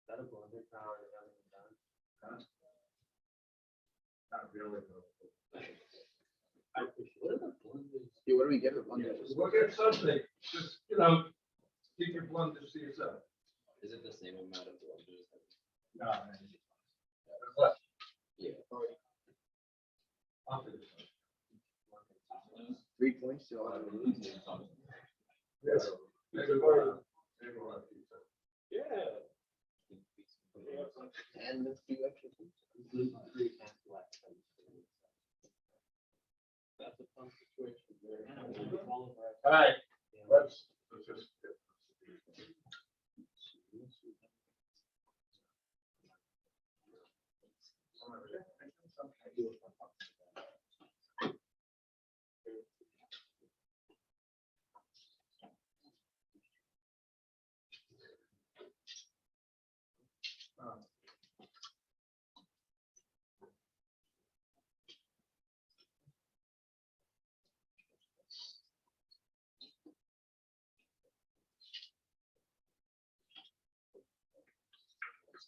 That a blended power that hasn't been done? Not really. I appreciate it. What are the blended? Yeah, what do we get with London? Look at something, just, keep your blunders to yourself. Is it the same amount of blunders? No. What? Yeah. I'll finish. 3 points to all. Yes. Maybe we'll have pizza. Yeah. And a few extra points. Gluten-free and black. That's a fun situation. All right, let's just.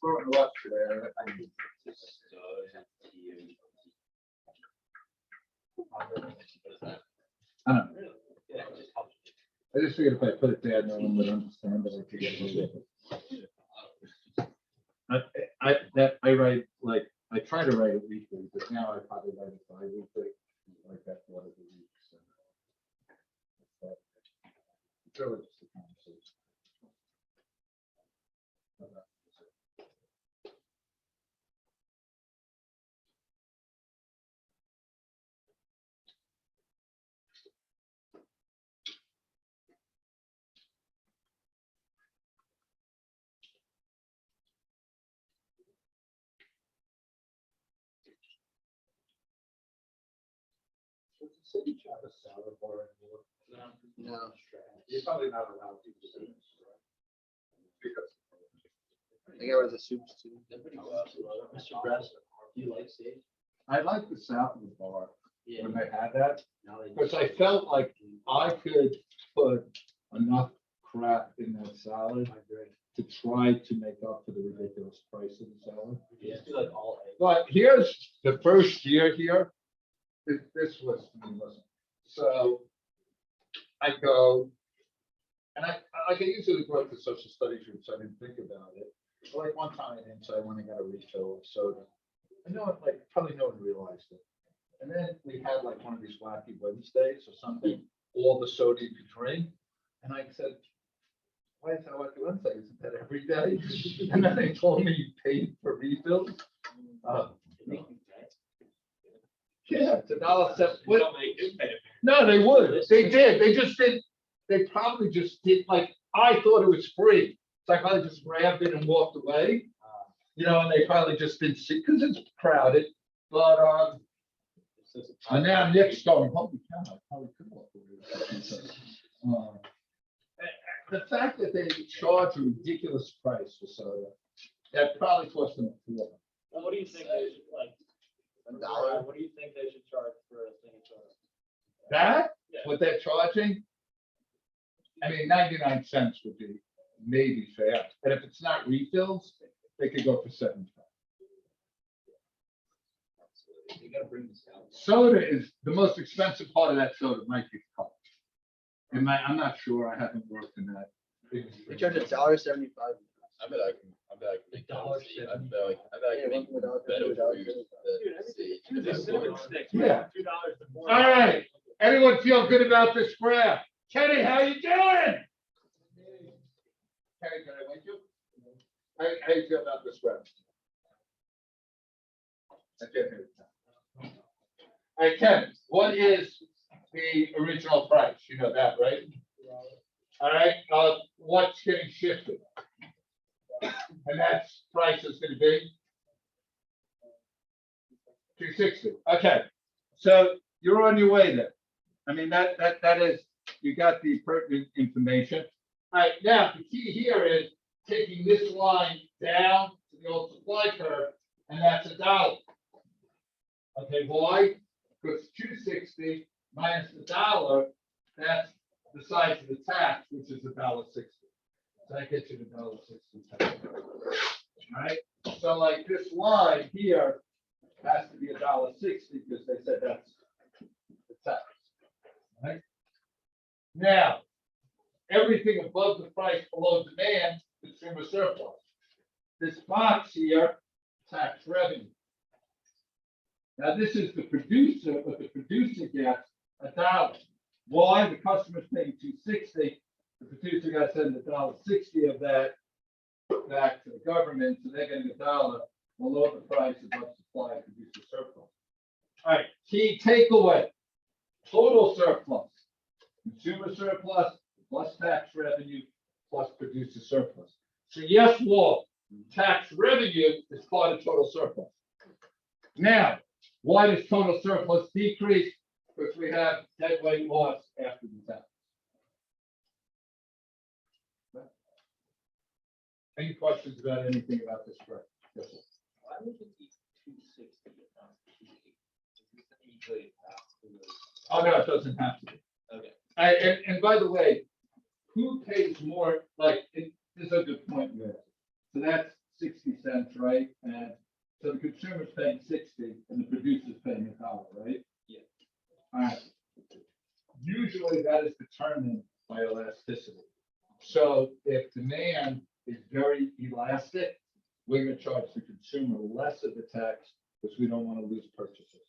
Exploring the left there. I don't know. Yeah, it just helps. I just figured if I put it there, no one would understand that I could get rid of it. I write, like, I try to write it weekly, but now I probably write it bi-weekly, like that for the week. So. It's really just a conversation. Does the city have a salad bar anymore? No. You're probably not allowed to do this, right? Because. I think I was a soup too. Mr. Brest, do you like steak? I like the south of the bar Yeah. when they had that, Now they- because I felt like I could put enough crap in that salad I agree. to try to make up for the ridiculous price of the salad. You just do like all eggs. But here's the first year here. This was, listen, so I go, and I usually go up to social studies groups, so I didn't think about it. But like one time I didn't, so I went and got a refill of soda. I know it, like, probably no one realized it. And then we had like one of these wacky Wednesdays or something, all the soda you could drink. And I said, why is that wacky Wednesday? Isn't that every day? And then they told me you paid for refills. Yeah, it's $1.07. We don't make it pay. No, they would. They did. They just did. They probably just did, like, I thought it was free. So I probably just grabbed it and walked away. And they probably just didn't see, because it's crowded. But and now Nick's going, holy cow, I probably could walk away. The fact that they charge a ridiculous price for soda, that probably cost them a fortune. What do you think they should like? $1. What do you think they should charge for a thing of soda? That, Yeah. what they're charging, I mean, 99 cents would be maybe fair. But if it's not refills, they could go for 75. You gotta bring this out. Soda is the most expensive part of that soda might be cup. And I'm not sure. I haven't worked in that. They charge $1.75. I bet I can make that. $1.70. I bet I can make better food than Sage. Yeah. $2 to $4. All right. Everyone feel good about this graph? Kenny, how you doing? Kenny, can I wake you? How you feel about this graph? I can't hear it. All right, Ken, what is the original price? You know that, right? All right, what's getting shifted? And that's price is gonna be 260. Okay, so you're on your way there. I mean, that is, you got the pertinent information. All right, now the key here is taking this line down to the old supply curve, and that's $1. Okay, why? Because 260 minus $1, that's the size of the tax, which is $1.60. So that gets you $1.60 tax. All right, so like this line here has to be $1.60 because they said that's the tax. All right. Now, everything above the price below demand, consumer surplus. This box here, tax revenue. Now, this is the producer, but the producer gets $1. Why? The customer's paying $2.60. The producer got to send $1.60 of that back to the government, so they're getting $1 below the price above supply of producer surplus. All right, key takeaway: total surplus, consumer surplus plus tax revenue plus producer surplus. So yes, Walt, tax revenue is part of total surplus. Now, why does total surplus decrease? Because we have deadweight loss after the tax. Any questions about anything about this spread? Yes, sir. Why would it be 260 if not 280? Is this easily possible? Oh, no, it doesn't have to be. Okay. And by the way, who pays more, like, this is a good point, Rick. So that's 60 cents, right? And so the consumer's paying 60 and the producer's paying $1, right? Yeah. All right. Usually that is determined by elasticity. So if demand is very elastic, we're gonna charge the consumer less of the tax because we don't want to lose purchases.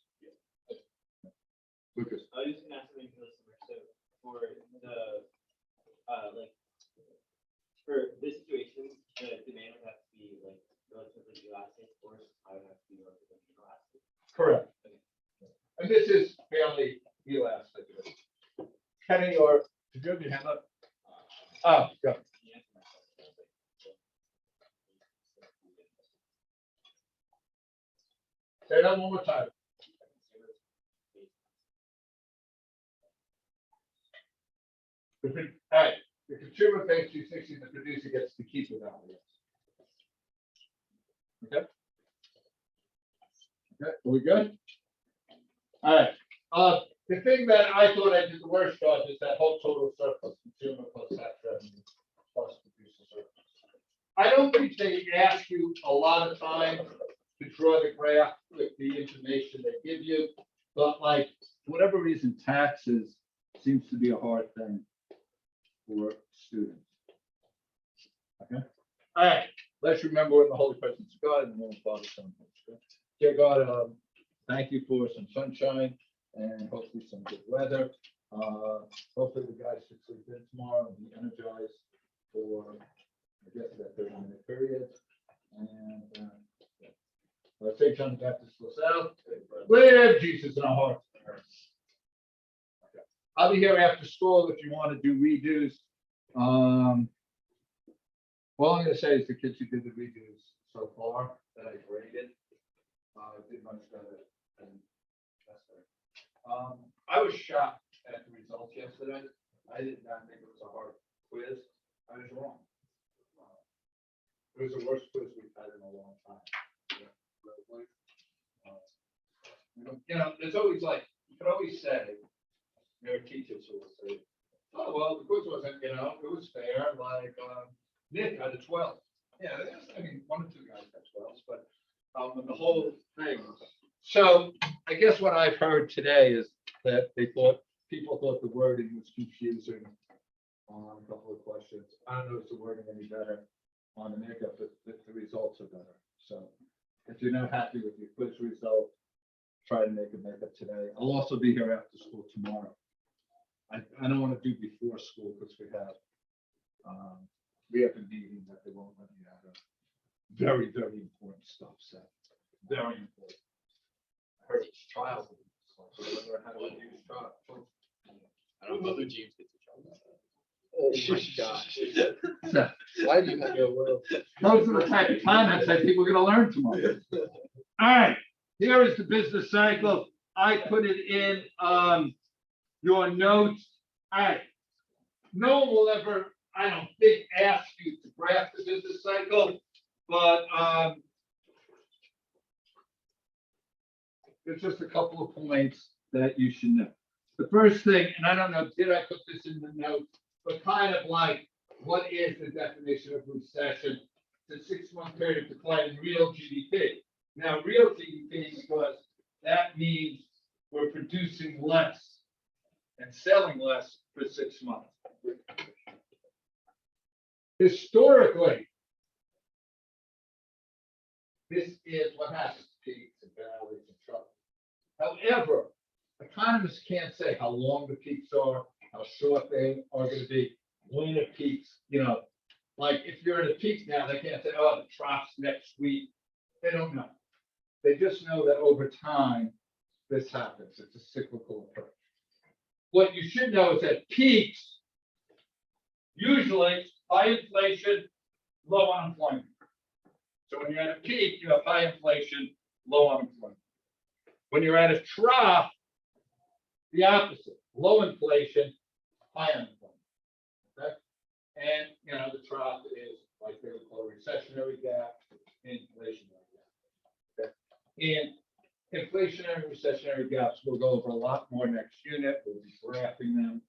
Lucas. I was just gonna ask something for the summer. So for the, like, for this situation, the demand would have to be like relatively elastic, or supply would have to be relatively inelastic. Correct. And this is fairly elastic. Kenny, or did you have your hand up? Oh, go. Say that one more time. All right, the consumer pays 260, the producer gets to keep it out. Okay. Okay, are we good? All right, the thing that I thought I did the worst on is that whole total surplus, consumer plus tax revenue plus producer surplus. I don't think they ask you a lot of time to draw the graph with the information they give you, but like, for whatever reason, taxes seems to be a hard thing for students. Okay. All right. Let's remember we're in the holy presence of God and the name of the Father, Son, and Holy Spirit. Dear God, thank you for some sunshine and hopefully some good weather. Hopefully the guys should sleep in tomorrow and be energized for, I guess, that 30-minute period. And St. John the Baptist LaSalle, live Jesus in our hearts. Okay. I'll be here after school if you want to do redos. All I'm going to say is the kids who did the redos so far that I graded did much better than yesterday. I was shocked at the results yesterday. I did not think it was a hard quiz. I was wrong. It was the worst quiz we've had in a long time. You know, there's always like, you could always say, there are teachers who will say, oh, well, the quiz wasn't, it was fair, like, Nick got a 12. Yeah, I mean, one or two guys got 12s, but the whole thing. So I guess what I've heard today is that people thought the wording was confusing on a couple of questions. I don't know if the wording any better on the makeup, but the results are better. So if you're not happy with your quiz result, try to make a makeup today. I'll also be here after school tomorrow. I don't want to do before school because we have a meeting that they won't let me out of. Very, very important stuff, Seth. Very important. I heard it's trial. So I learned how to use trial. I don't know who James gets a job. Oh my gosh. Seth, Why do you have your world? those are the type of comments I think we're going to learn tomorrow. All right, here is the business cycle. I put it in your notes. All right, no one will ever I don't think ask you to graph the business cycle, but, there's just a couple of points that you should know. The first thing, and I don't know, did I put this in the notes, but kind of like, what is the definition of recession? It's a 6-month period of decline in real GDP. Now, real GDP, because that means we're producing less and selling less for 6 months. Historically, this is what happens, peaks and valleys and trouble. However, economists can't say how long the peaks are, how short they are going to be, when it peaks, like if you're at a peak now, they can't say, oh, the trough's next week. They don't know. They just know that over time, this happens. It's a cyclical approach. What you should know is that peaks, usually high inflation, low unemployment. So when you're at a peak, you have high inflation, low unemployment. When you're at a trough, the opposite, low inflation, high unemployment. Okay? And, the trough is like they would call a recessionary gap, inflationary gap. Okay? And inflationary and recessionary gaps we'll go over a lot more next unit. We'll be graphing them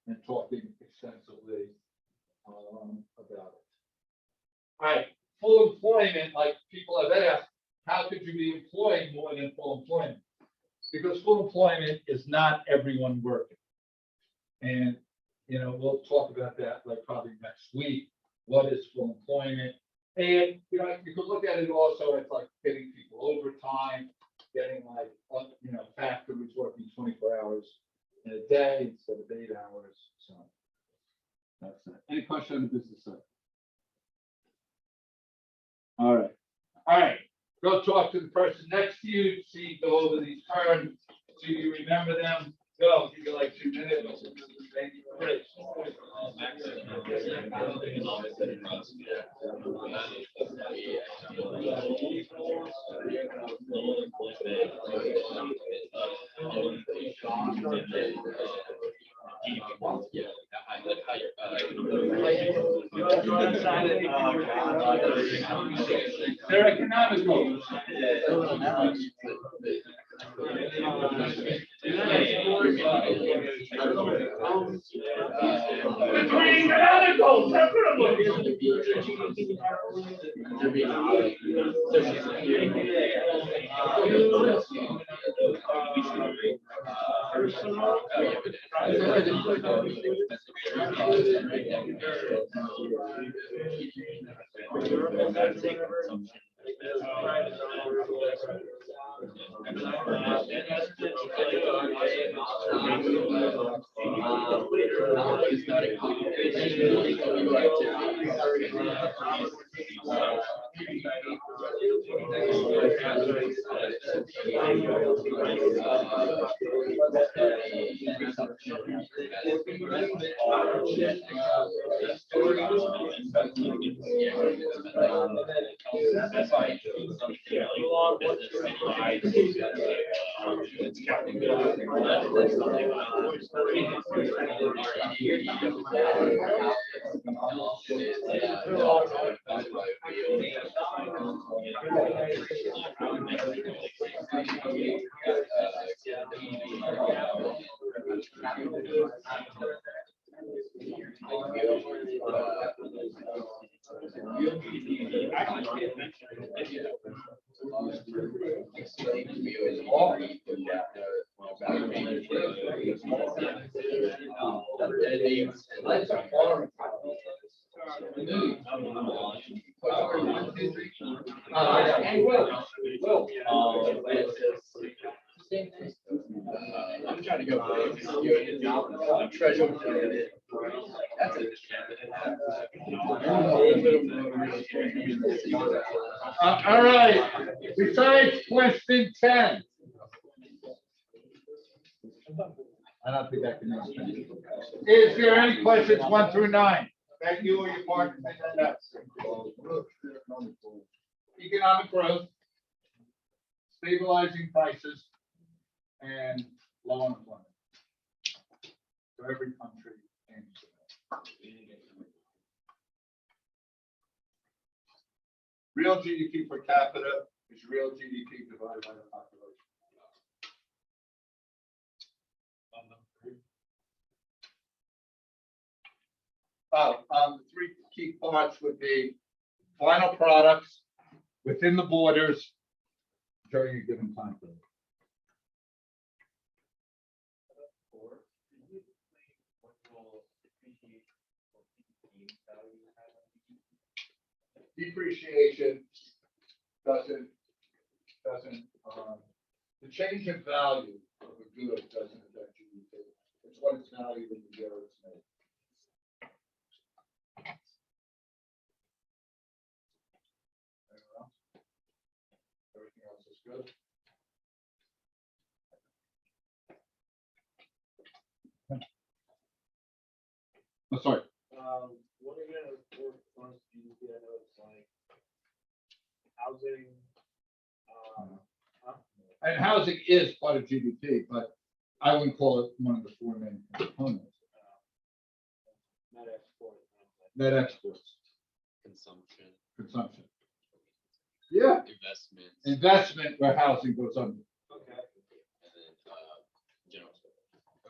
and talking extensively about it. All right, full employment, like people have asked, how could you be employing more than full employment? Because full employment is not everyone working. And, we'll talk about that like probably next week. What is full employment? And, you could look at it also as like getting people overtime, getting like, factories working 24 hours in a day instead of 8 hours. So that's it. Any question on the business side? All right. Go talk to the person next to you, see, go over these terms, so you remember them. Go, give you like 2 minutes. Thank you. Great. They're economic goals. Economic goals, that's what I'm looking I'm trying to go. I'm treasure. That's it. All right. Besides question 10. I don't think I can answer. Is there any questions 1 through 9 that you or your partner think are necessary? Economic growth, stabilizing prices, and low unemployment. So every country aims to that. GDP per capita is real GDP divided by the population. The three key parts would be final products within the borders during a given time period. Or, could you explain what will depreciation or PPP value have on GDP? Depreciation doesn't, the change in value of a good doesn't affect GDP. It's what its value in the year it's made. Anyone else? Everything else is good? Oh, sorry. What are you gonna report on GDP? I know it's like housing. And housing is part of GDP, but I wouldn't call it one of the four main components. Net export. Net exports, Consumption, consumption. Yeah, investments, investment where housing goes under. Okay. and then, general.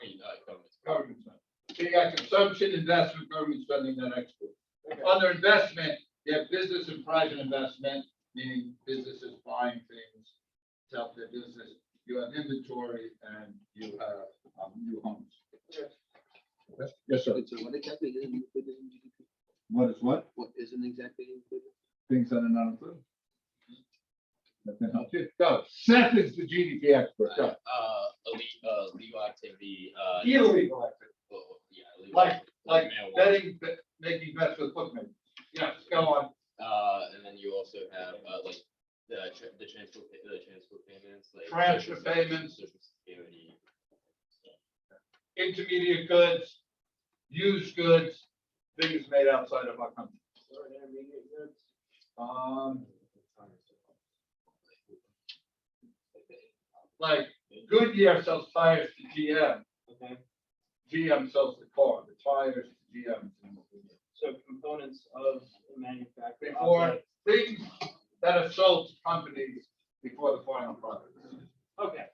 I mean, government. Government spending. So you got consumption, investment, government spending, then export. Under investment, you have business and private investment, meaning businesses buying things to help their business. You have inventory and you have new homes. Yes, sir. So what exactly is included in GDP? What is what? What isn't exactly included? Things that are not included. That can help you. Go. Seth is the GDP expert. Go. Legal activity, Illegal activity. well, yeah. illegal Like activity, marijuana. betting, making bets with bookmakers. Yes, go on. And then you also have, like, the transport payments, like. Transfer Social payments. Social security. Intermediate goods, used goods, things made outside of our country. Like Goodyear sells tires to GM. Okay. GM sells the car, the tires to GM. So components of manufacturing. Before things that are sold to companies before the final product. Okay.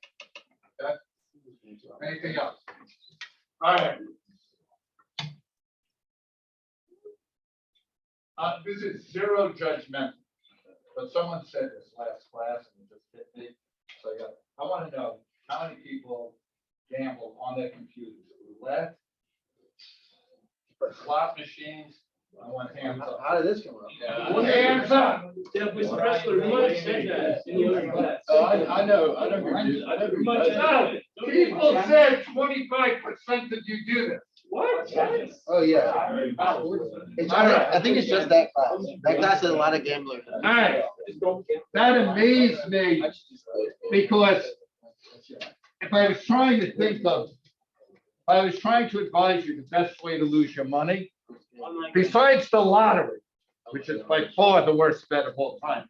Anything else? All right. This is zero judgmental, but someone said this last class and it just hit me. So yeah, I want to know how many people gamble on their computers, roulette, slot machines. I want hands up. How did this come up? Hands up. Mr. Wrestler, who might say that in the other class? I know who you- I know who you Much guys- out. People said 25% of you do this. What? Oh, yeah. It's All right. I think it's just that class. That class has a lot of gamblers. All right, that amazed me because if I was trying to think of, if I was trying to advise you the best way to lose your money, besides the lottery, which is by far the worst bet of all time.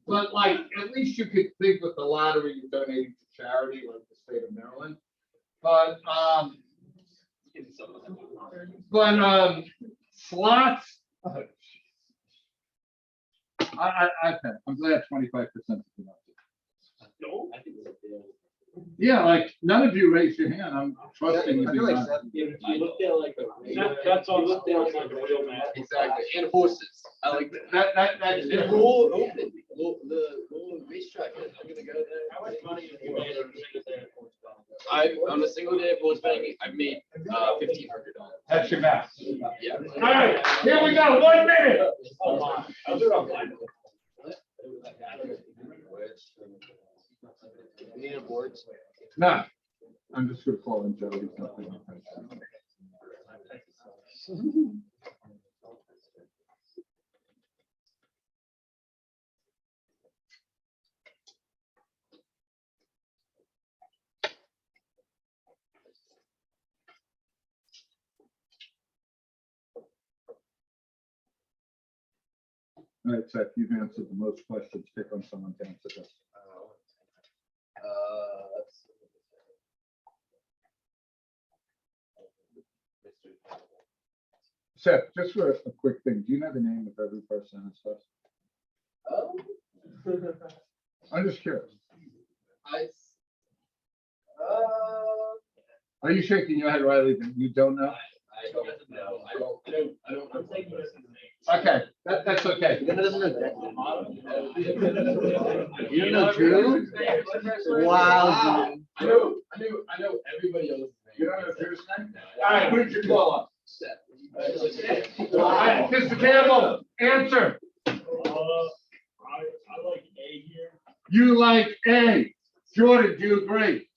But like, at least you could think with the lottery, you're donating to charity like the state of Maryland. But, slots. I'm glad 25%. Yeah, like, none of you raised your hand, I'm trusting you. I feel like did not. Seth- You looked at like that's all looked at like a real man. Exactly, and horses, I like that. That's The it. rule open, the racetrack, I'm gonna go there. How much money have you made on a single day at Fort Scott? On a single day of horse betting, I've made, $1,500. That's your math. Yeah. All right, here we go, 1 minute. Oh, my. I'll do it online. You need a board? No, I'm just gonna call him Joe. He's not paying attention. All right, Seth, you've answered the most questions. Pick on someone to answer this. Seth, just for a quick thing, do you know the name of every person in this list? Oh. I'm just curious. I. Are you shaking your head, Riley, that you don't know? I don't know. I don't. I'm taking this as an Okay, that's okay. You don't know Drew? Wow. I know everybody else's name. You don't know Drew's name? All right, who'd you call up? Seth. All right, Mr. Campbell, answer. I like A here. You like A. Jordan, do you agree?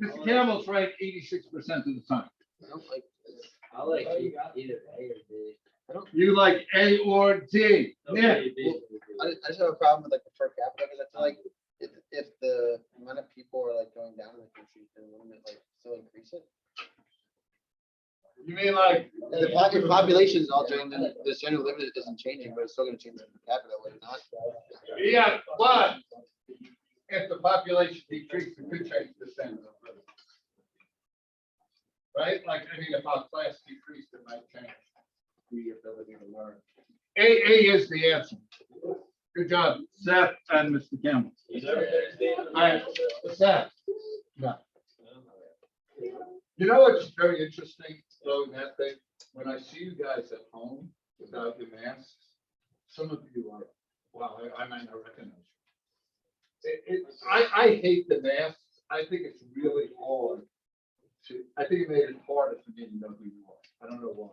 Mr. Campbell's right 86% of the time. I don't like this. I like either A or B. You like A or D? Yeah. I just have a problem with like the per capita, because I feel like if the amount of people are like going down in the country, then wouldn't it like still increase it? You mean like, And if the population is altering, then the standard of living isn't changing, but it's still gonna change the per capita, would it not? yeah, but if the population decreases, it could change the standard of living. Right? Like, I mean, if our class decreased, it might change the ability to learn. A is the answer. Good job, Seth and Mr. Campbell. All right, Seth. No. You know what's very interesting, though, in that thing? When I see you guys at home without your masks, some of you are, wow, I might not recognize you. I hate the masks. I think it's really hard I think it made it harder for me to know who you are. I don't know why.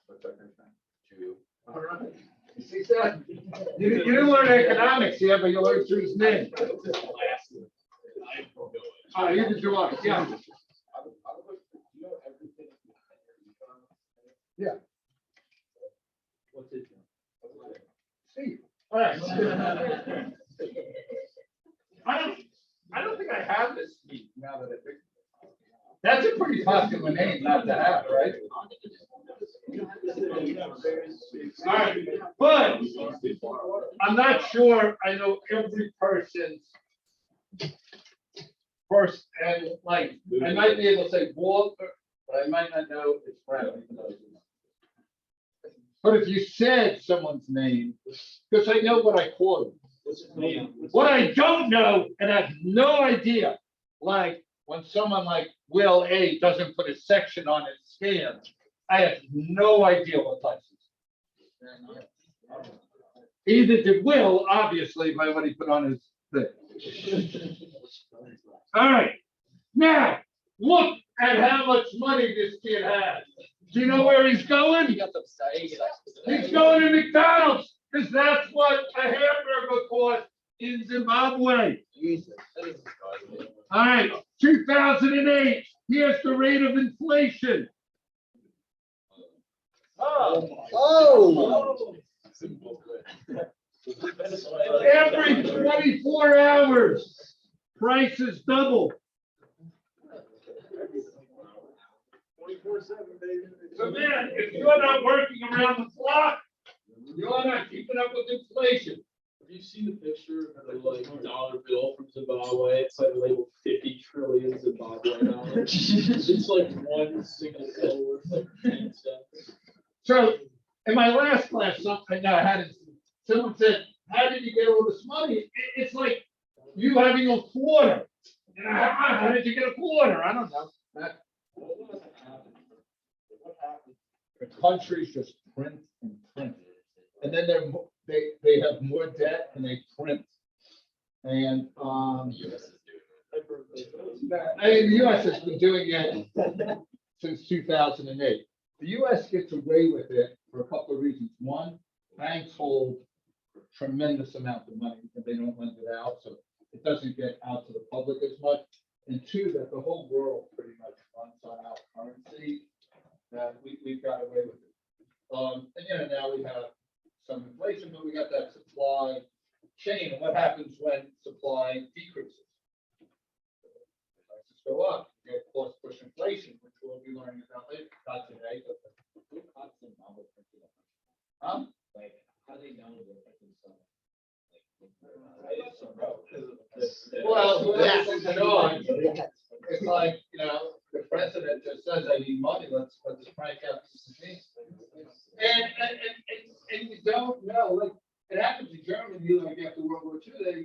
What's that guy's name? Jew. All right. You see that? You didn't learn economics yet, but you learned Drew's name. All right, you can do it. Yeah. Yeah. What's his Steve. All right. I don't think I have this Steve now that I think. That's a pretty popular name not to have, right? All right, but I'm not sure I know every person's first and like, I might be able to say Walter, but I might not know it's Brown. But if you said someone's name, because I know what I call them. What's his name? What I don't know, and I have no idea, like when someone like Will A doesn't put a section on his scan, I have no idea what license. Either did Will, obviously, by what he put on his thing. All right, now look at how much money this kid has. Do you know where he's going? He got the size. He's going to McDonald's because that's what a hamburger costs in Zimbabwe. Jesus. That is disgusting. All right, 2008. Here's the rate of inflation. Oh. Every 24 hours, prices double. 24/7, baby. So man, if you're not working around the clock, you're not keeping up with inflation. Have you seen the picture of the like dollar bill from Zimbabwe? It's like labeled 50 trillion Zimbabwe dollars. It's like one single bill worth like 10 cents. So in my last class, someone said, how did you get all this money? It's like you having a quarter. And how did you get a quarter? I don't know. What happened? The countries just print and print. And then they have more debt and they print. And the US has been doing it since 2008. The US gets away with it for a couple of reasons. One, banks hold a tremendous amount of money and they don't lend it out, so it doesn't get out to the public as much. And two, that the whole world pretty much runs on our currency, that we've got away with it. And now we have some inflation, but we got that supply chain. And what happens when supply decreases? Prices go up. You get cost push inflation, which we'll be learning about later. Not today, but who cuts the number for today? Like, how do they know they're picking some? Well, whoever's in charge, it's like, the president just says, I need money, let's crank out this machine. And and you don't know, like, it happened to Germany, like after World War II, they. I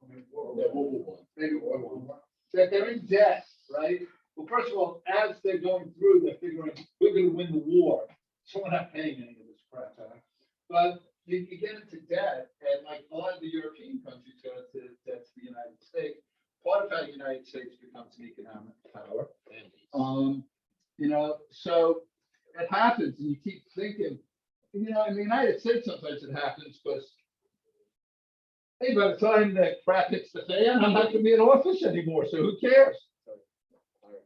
mean, Yeah, World War I. Maybe World War I, that they're in debt, right? Well, first of all, as they're going through, they're figuring, we're gonna win the war, so we're not paying any of this crap, huh? But you get into debt, and like a lot of the European countries go into debt to the United States. Part of how the United States becomes an economic power. You know, so it happens, and you keep thinking, you know, in the United States, sometimes it happens, because hey, by the time that crap hits the fan, I'm not gonna be in office anymore, so who cares?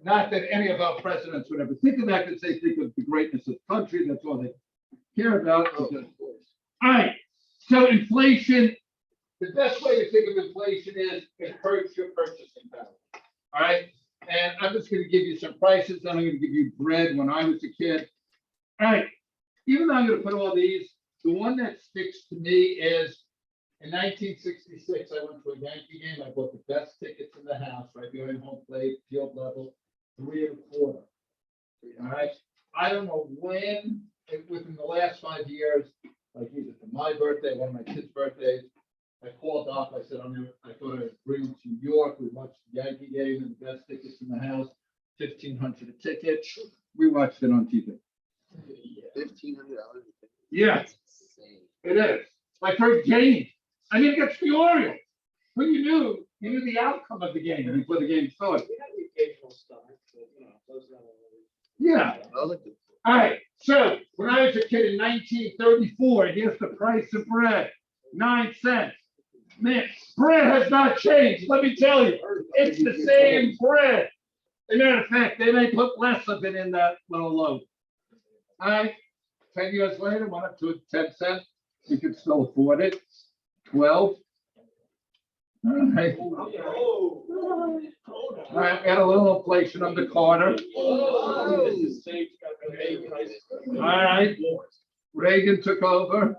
Not that any of our presidents would ever think of that, because they think of the greatness of the country, that's all they care about. Oh, of course. All right, so inflation, the best way to think of inflation is it hurts your purchasing power. All right, and I'm just gonna give you some prices, then I'm gonna give you bread when I was a kid. All right, even though I'm gonna put all these, the one that sticks to me is in 1966, I went to a Yankee game. I bought the best tickets in the house, right behind home plate, field level, 3 1/4. All right. I don't know when, within the last 5 years, like either for my birthday, one of my kids' birthdays, I called up. I said, I thought I'd bring them to New York. We watched the Yankee game and the best tickets in the house, 1,500 a ticket. We watched it on TV. $1,500. Yeah, Insane. it is. My first game. I mean, against the Orioles. When you knew the outcome of the game before the game started. We had the occasional stomach, but you know, those are not always. Yeah. I like the- All right. So when I was a kid in 1934, here's the price of bread, 9 cents. Man, bread has not changed. Let me tell you, it's the same bread. As a matter of fact, they may put less of it in that little loaf. All right. 10 years later, went up to 10 cents. We could still afford it. 12. All right. All right, got a little inflation under Carter. All right, Reagan took over.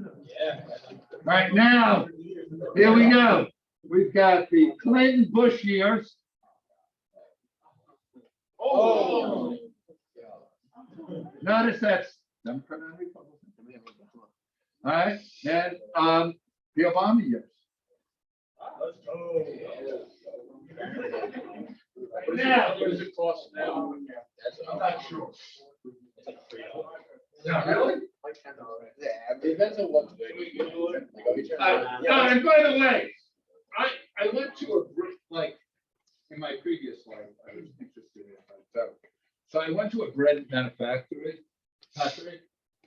Yeah. All right, now, here we go. We've got the Clinton Bush years. Oh. Notice that's Democrat and Republican. All right, and the Obama years. Now, There's a cost now. I'm not sure. Yeah, Yeah, really? The average. Depends on what. And by the way, I went to a like in my previous life, I was interested in that. So I went to a bread factory,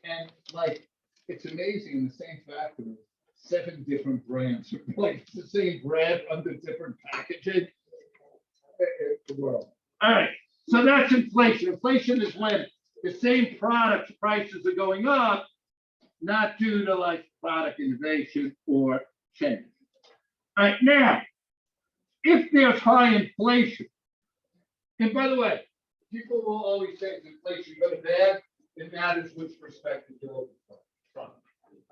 and like it's amazing in the same factory, 7 different brands, like it's the same bread under different packaging. It's the world. All right, so that's inflation. Inflation is when the same product prices are going up, not due to like product innovation or change. All right, now, if there's high inflation, and by the way, people will always say is inflation good or bad, it matters which perspective you're looking from.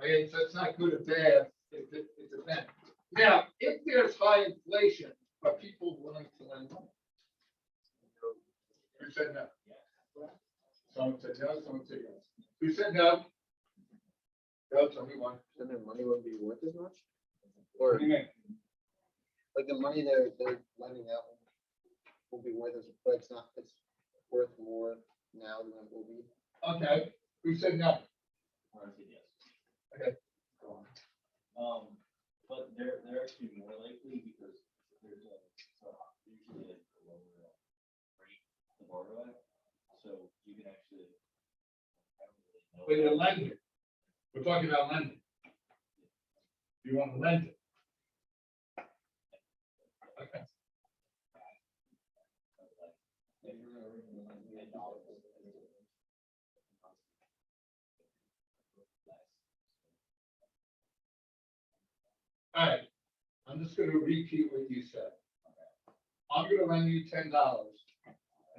Okay, so it's not good or bad, it's a bad. Now, if there's high inflation, are people willing to lend money? Who said no? Someone said no, someone said yes. Who said no? No, tell me one. Then their money wouldn't be worth as much? What Or do you mean? like the money they're lending out will be worth as, but it's not, it's worth more now than it will be. Okay, who said no? Or is it yes? Okay. Go on. But they're actually more likely because there's usually like a lower rate to borrow at, so you can actually. But you're lending. We're talking about lending. You want to lend it. Okay. All right, I'm just gonna repeat what you said. I'm gonna lend you $10, and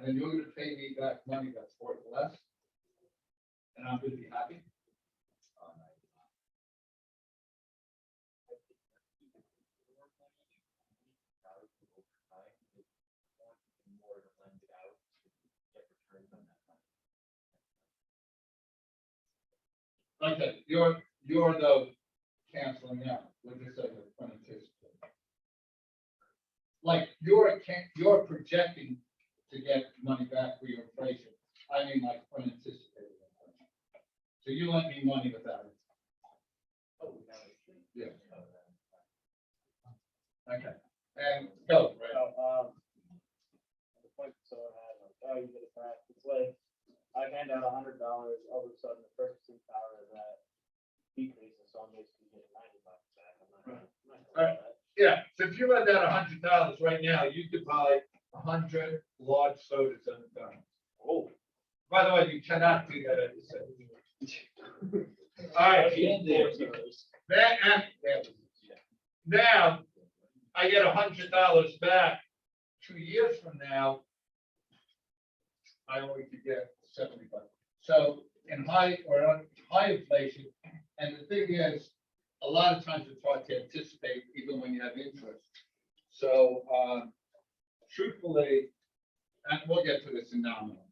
then you're gonna pay me back money that's worth less. And I'm gonna be happy. Okay, you're the canceling out, what did you say, the unanticipated? Like, you're projecting to get money back for your inflation, I mean like unanticipated inflation. So you lent me money without it, yeah, okay, and go, right? The point someone had, like, oh, you get it back, it's like, I hand out $100, all of a sudden the purchasing power of that decreases, so I'm basically getting $90 back. I'm not gonna Right. do that. Yeah, so if you lend out $100 right now, you could buy 100 large sodas at a time. Oh. By the way, you cannot do that at the same. All right, now, I get $100 back 2 years from now. I only could get 75. So in high inflation, and the thing is, a lot of times it's hard to anticipate even when you have interest. So, truthfully, and we'll get to this in nominal,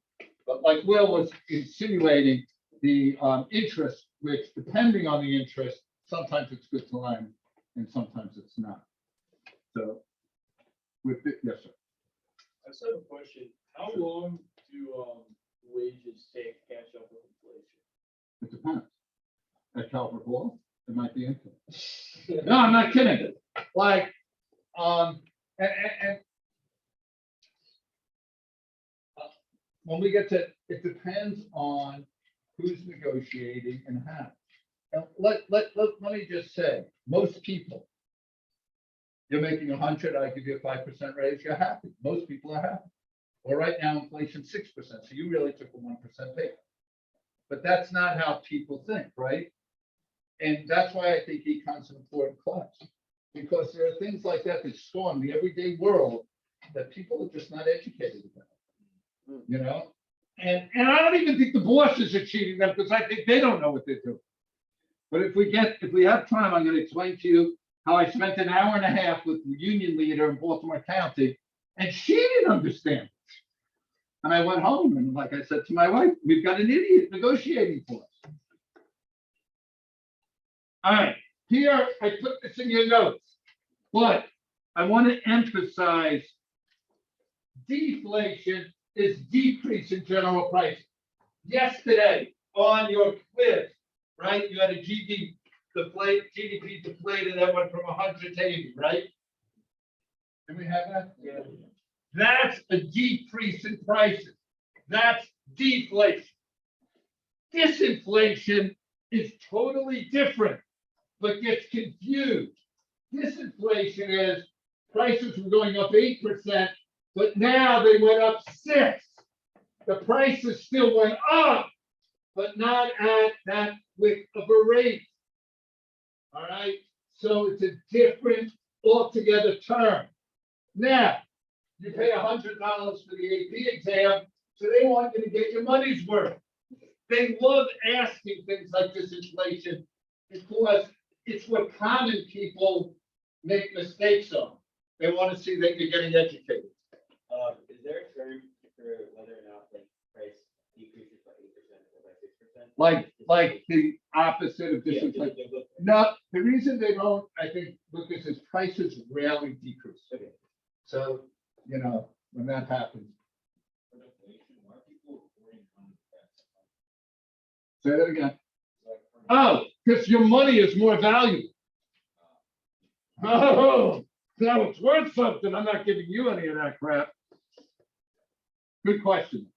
but like Will was insinuating, the interest, which depending on the interest, sometimes it's good to lend and sometimes it's not. So, yes, sir. I just have a question. How long do wages take to catch up with inflation? It depends. At Calvert Hall, it might be infinite. No, I'm not kidding. Like, and when we get to, it depends on who's negotiating and how. And let me just say, most people, you're making 100, I give you a 5% raise, you're happy. Most people are happy. Well, right now, inflation 6%, so you really took a 1% pay cut. But that's not how people think, right? And that's why I think econ's an important class. Because there are things like that that storm the everyday world that people are just not educated about. You know? And I don't even think the bosses are cheating them because I think they don't know what they're doing. But if we have time, I'm going to explain to you how I spent an hour and a half with the union leader in Baltimore County, and she didn't understand. And I went home and like I said to my wife, we've got an idiot negotiating for us. All right, here, I put this in your notes, but I want to emphasize deflation is decrease in general prices. Yesterday on your quiz, right, you had a GDP deflated that went from 100 to 80, right? Did we have that? Yeah. That's a decrease in prices. That's deflation. Disinflation is totally different, but gets confused. Disinflation is prices were going up 8%, but now they went up 6%. The prices still went up, but not at that quick of a rate. All right, so it's a different altogether term. Now, you pay $100 for the AP exam, so they want you to get your money's worth. They love asking things like disinflation because it's what common people make mistakes on. They want to see that you're getting educated. Is there a term for whether or not like price decreases by 8% or by 6%? Like the opposite of Yeah, disinflation. they look- No, the reason they don't, I think, Lucas, is prices rarely decrease. Okay. So, you know, when that happens. Say that again. Oh, because your money is more valuable. Oh, now it's worth something. I'm not giving you any of that crap. Good question.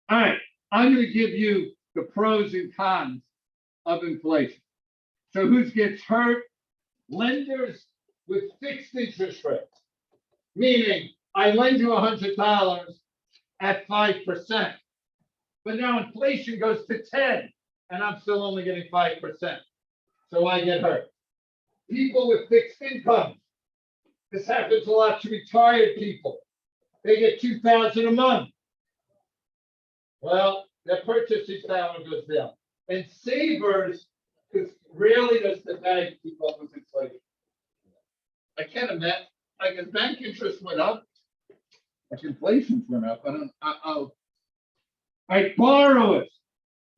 All right, I'm going to give you the pros and cons of inflation. So who gets hurt? Lenders with fixed interest rates. Meaning, I lend you $100 at 5%, but now inflation goes to 10, and I'm still only getting 5%. So I get hurt. People with fixed incomes. This happens a lot to retired people. They get $2,000 a month. Well, their purchasing power goes down. And savers, because rarely does the bank keep up with inflation. I can't imagine, like as bank interest went up, like inflation went up, I don't, All right, borrowers.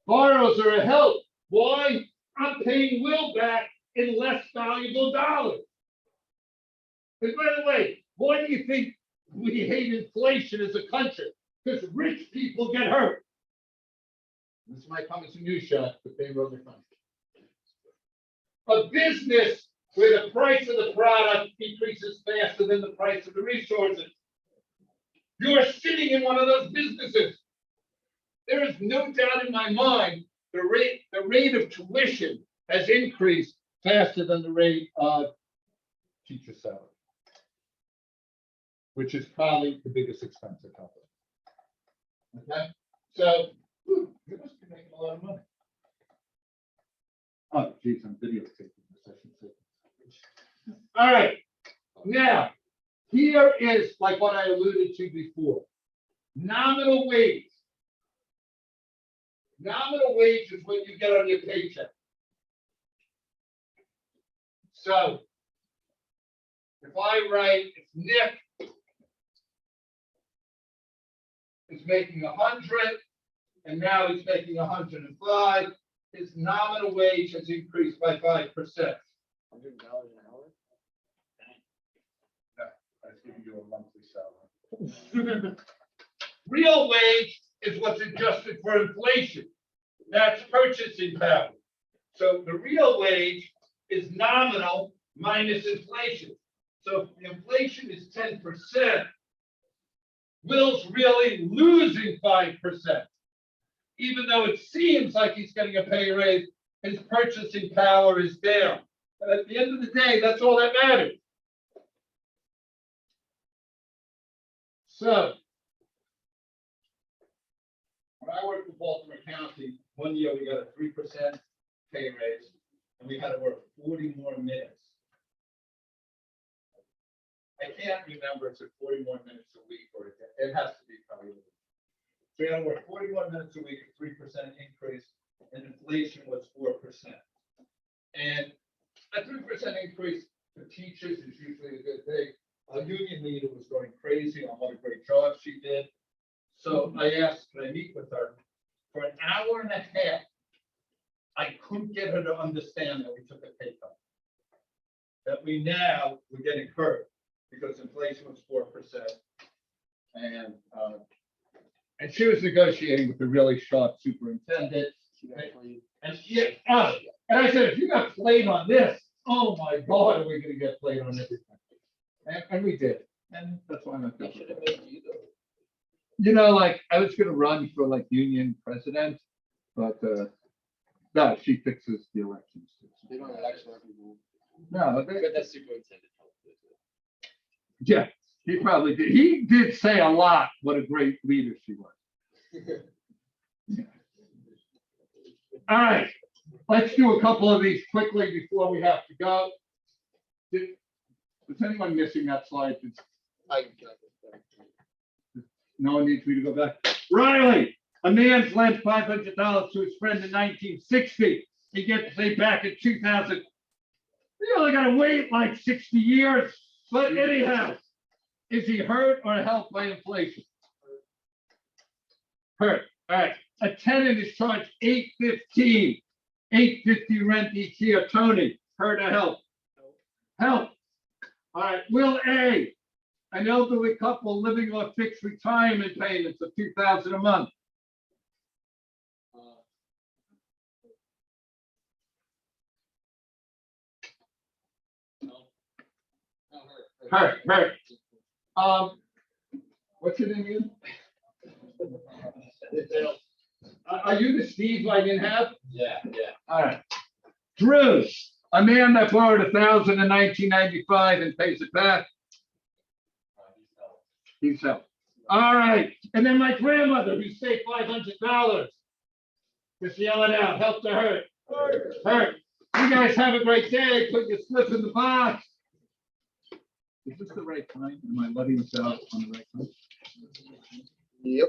Borrowers are a help Why? I'm paying Will back in less valuable dollars. And by the way, why do you think we hate inflation as a country? Because rich people get hurt. This might come as a new shock, but they run the country. A business where the price of the product decreases faster than the price of the resources. You're sitting in one of those businesses. There is no doubt in my mind, the rate of tuition has increased faster than the rate of teacher salary, which is probably the biggest expense of company. Okay, so you must be making a lot of money. Oh, geez, I'm videotaping this. I should say. All right, now, here is like what I alluded to before. Nominal wage. Nominal wage is what you get on your paycheck. So, if I write, if Nick is making 100, and now he's making 105, his nominal wage has increased by 5%. $100 an hour? That's giving you a monthly salary. Real wage is what's adjusted for inflation. That's purchasing power. So the real wage is nominal minus inflation. So if the inflation is 10%, Will's really losing 5%. Even though it seems like he's getting a pay raise, his purchasing power is down. And at the end of the day, that's all that matters. So, when I worked for Baltimore County, one year we got a 3% pay raise, and we had to work 40 more minutes. I can't remember if it's 40 more minutes a week, or it has to be probably. So we had to work 41 minutes a week, a 3% increase, and inflation was 4%. And a 3% increase for teachers is usually a good thing. Our union leader was going crazy on what a great job she did. So I asked, could I meet with her? For an hour and a half, I couldn't get her to understand that we took a pay cut. That we now were getting hurt because inflation was 4%. And she was negotiating with the really sharp superintendent. And yeah, and I said, if you got played on this, oh my God, are we gonna get played on everything? And we did. And that's why I'm not. They should have made you though. You know, like, I was gonna run for like union president, but, no, she fixes the elections. They don't actually have people. No, But that superintendent helped with it. yeah, he probably did. He did say a lot, what a great leader she was. All right, let's do a couple of these quickly before we have to go. Is anyone missing that slide? No one needs me to go back. Riley, a man's lent $500 to his friend in 1960. He gets paid back in 2000. You only gotta wait like 60 years. But anyhow, is he hurt or helped by inflation? Hurt. All right. A tenant is charged $8.15. $8.50 rent each year. Tony, hurt or help? Help. All right. Will A, an elderly couple living on fixed retirement payments of $2,000 a month. Hurt. What's your name again? Are you the Steve I didn't have? Yeah. All right. Drew, a man that borrowed $1,000 in 1995 and pays it back. He's helped. All right. And then my grandmother who saved $500. Just yell it out. Help to hurt. Hurt. You guys have a great day. Put your slip in the box. Is this the right time? Am I letting this out on the right time? Yep.